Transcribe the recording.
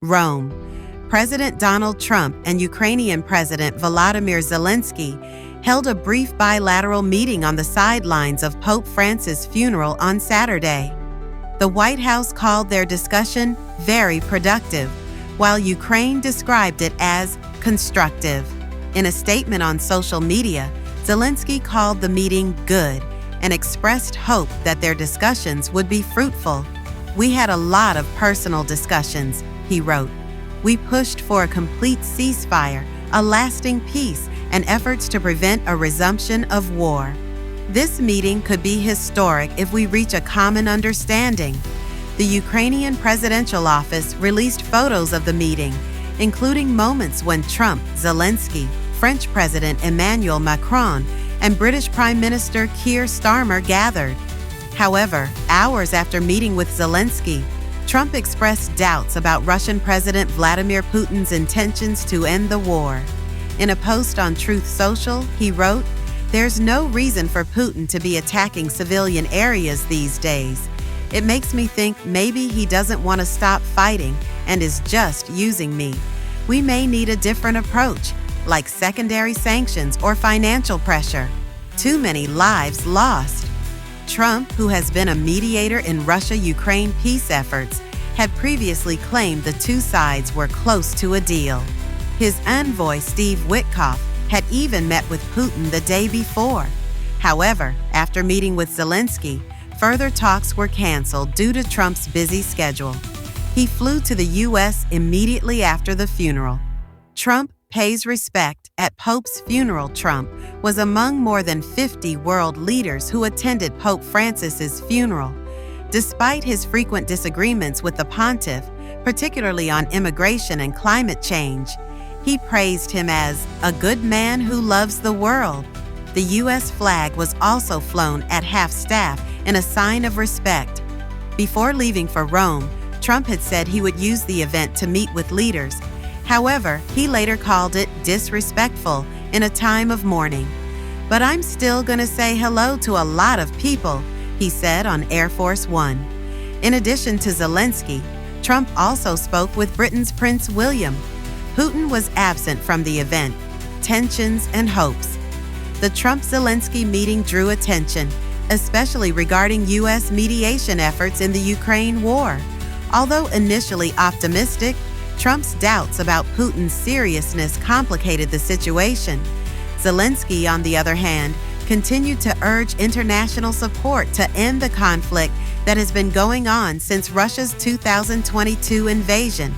Rome. President Donald Trump and Ukrainian President Volodymyr Zelensky held a brief bilateral meeting on the sidelines of Pope Francis' funeral on Saturday. The White House called their discussion very productive, while Ukraine described it as constructive. In a statement on social media, Zelensky called the meeting good and expressed hope that their discussions would be fruitful. "We had a lot of personal discussions," he wrote. "We pushed for a complete ceasefire, a lasting peace, and efforts to prevent a resumption of war. This meeting could be historic if we reach a common understanding." The Ukrainian presidential office released photos of the meeting, including moments when Trump, Zelensky, French President Emmanuel Macron, and British Prime Minister Keir Starmer gathered. However, hours after meeting with Zelensky, Trump expressed doubts about Russian President Vladimir Putin's intentions to end the war. In a post on Truth Social, he wrote, "There's no reason for Putin to be attacking civilian areas these days. It makes me think maybe he doesn't want to stop fighting and is just using me. We may need a different approach, like secondary sanctions or financial pressure. Too many lives lost." Trump, who has been a mediator in Russia-Ukraine peace efforts, had previously claimed the two sides were close to a deal. His envoy, Steve Witkoff, had even met with Putin the day before. However, after meeting with Zelensky, further talks were canceled due to Trump's busy schedule. He flew to the U.S. immediately after the funeral. Trump pays respect at Pope's funeral. Trump was among more than 50 world leaders who attended Pope Francis's funeral. Despite his frequent disagreements with the pontiff, particularly on immigration and climate change, he praised him as a good man who loves the world. The U.S. flag was also flown at half-staff in a sign of respect. Before leaving for Rome, Trump had said he would use the event to meet with leaders. However, he later called it disrespectful in a time of mourning. "But I'm still going to say hello to a lot of people," he said on Air Force One. In addition to Zelensky, Trump also spoke with Britain's Prince William. Putin was absent from the event. Tensions and hopes. The Trump-Zelensky meeting drew attention, especially regarding U.S. mediation efforts in the Ukraine war. Although initially optimistic, Trump's doubts about Putin's seriousness complicated the situation. Zelensky, on the other hand, continued to urge international support to end the conflict that has been going on since Russia's 2022 invasion.